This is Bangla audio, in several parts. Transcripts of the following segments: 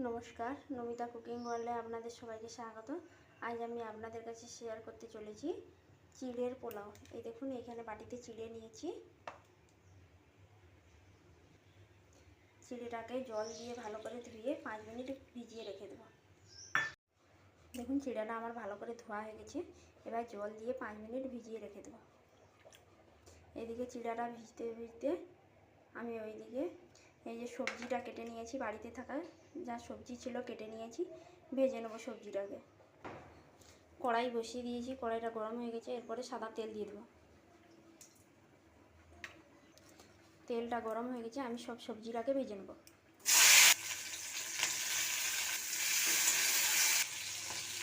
নমস্কার, নমিতা কুকিং ওয়ার্ল্ডে আপনাদের সবাইকে স্বাগত। আজ আমি আপনাদের কাছে শেয়ার করতে চলেছি চিড়ের পোলাও। এই দেখুন, এখানে বাটিতে চিড়ে নিয়েছি। চিড়েটাকে জল দিয়ে ভালো করে ধুয়ে 5 মিনিট ভিজিয়ে রেখে দেবো। দেখুন, চিড়েটা আমার ভালো করে ধোয়া হয়ে গেছে। এবার জল দিয়ে 5 মিনিট ভিজিয়ে রেখে দেবো। এদিকে চিড়াটা ভিজতে ভিজতে আমি ওইদিকে এই যে সবজিটা কেটে নিয়েছি, বাড়িতে থাকা যা সবজি ছিল কেটে নিয়েছি, ভেজে নেবো সবজিটাকে। কড়াই বসিয়ে দিয়েছি, কড়াইটা গরম হয়ে গেছে। এরপরে সাদা তেল দিয়ে দেবো। তেলটা গরম হয়ে গেছে, আমি সব সবজিটাকে ভেজে নেবো।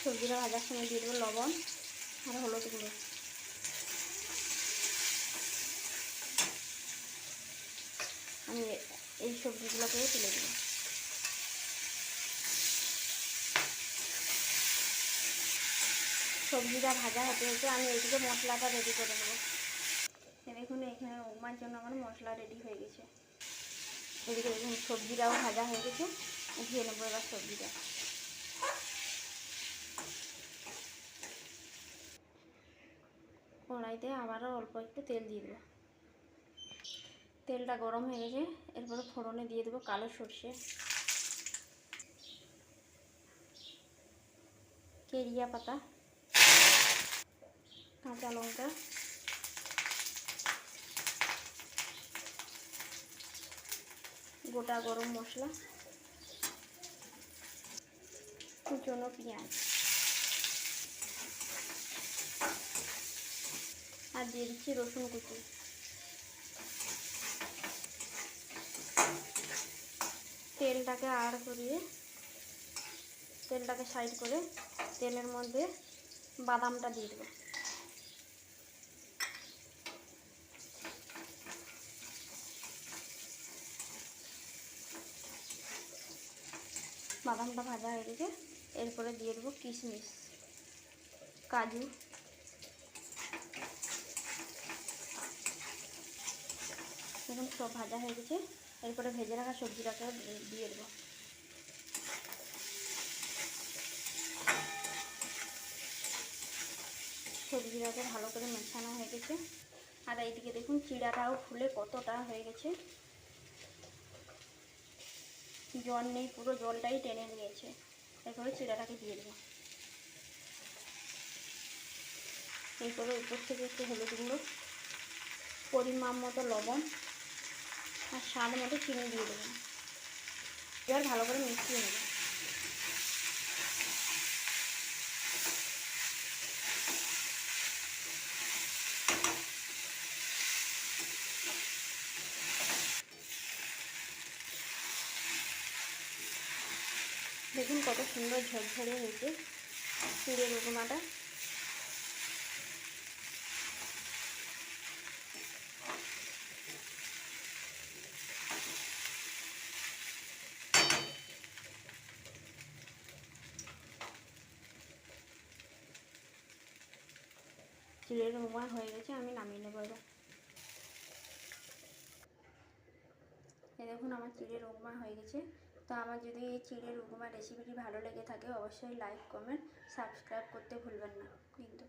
সবজিটা ভাজার সময় দিয়ে দেবো লবণ আর হলুদ গুঁড়ো। আমি এই সবজিগুলোকে তুলে দেবো। সবজিটা ভাজা হতে হতে আমি এইদিকে মশলাটা রেডি করে নেবো। দেখুন, এখানে উপমার জন্য আমার মশলা রেডি হয়ে গেছে। এদিকে দেখুন সবজিটাও ভাজা হয়ে গেছে, উঠিয়ে নেবো এবার সবজিটা। কড়াইতে আবারও অল্প একটু তেল দিয়ে দেবো। তেলটা গরম হয়ে গেছে। এরপরে ফোড়নে দিয়ে দেবো কালো সর্ষে, কেরিয়া পাতা, কাঁচা লঙ্কা, গোটা গরম মশলা, কুচনো পেঁয়াজ আর দিয়ে দিচ্ছি রসুন কুচি। তেলটাকে আড় করিয়ে তেলটাকে সাইড করে তেলের মধ্যে বাদামটা দিয়ে দেবো। বাদামটা ভাজা হয়ে গেছে। এরপরে দিয়ে দেবো কিশমিশ, কাজু, দেখুন সব ভাজা হয়ে গেছে। এরপরে ভেজে রাখা সবজিটাকে দিয়ে দেবো। সবজিটাকে ভালো করে মেশানো হয়ে গেছে। আর এইদিকে দেখুন চিড়াটাও ফুলে কতটা হয়ে গেছে, জল নেই, পুরো জলটাই টেনে নিয়েছে। এরপরে চিড়াটাকে দিয়ে দেবো। এরপরে উপর থেকে একটু হলুদ গুঁড়ো, পরিমাণ মতো লবণ আর স্বাদ মতো চিনি দিয়ে দেবো। এবার ভালো করে মিশিয়ে নেব। দেখুন কত সুন্দর ঝরঝরে হয়েছে চিড়ের উপমাটা। চিড়ের উপমা হয়ে গেছে, আমি নামিয়ে নেবো এবার। এই দেখুন আমার চিড়ের উপমা হয়ে গেছে। তো আমার যদি এই চিড়ের উপমা রেসিপিটি ভালো লেগে থাকে অবশ্যই লাইক, কমেন্ট, সাবস্ক্রাইব করতে ভুলবেন না কিন্তু।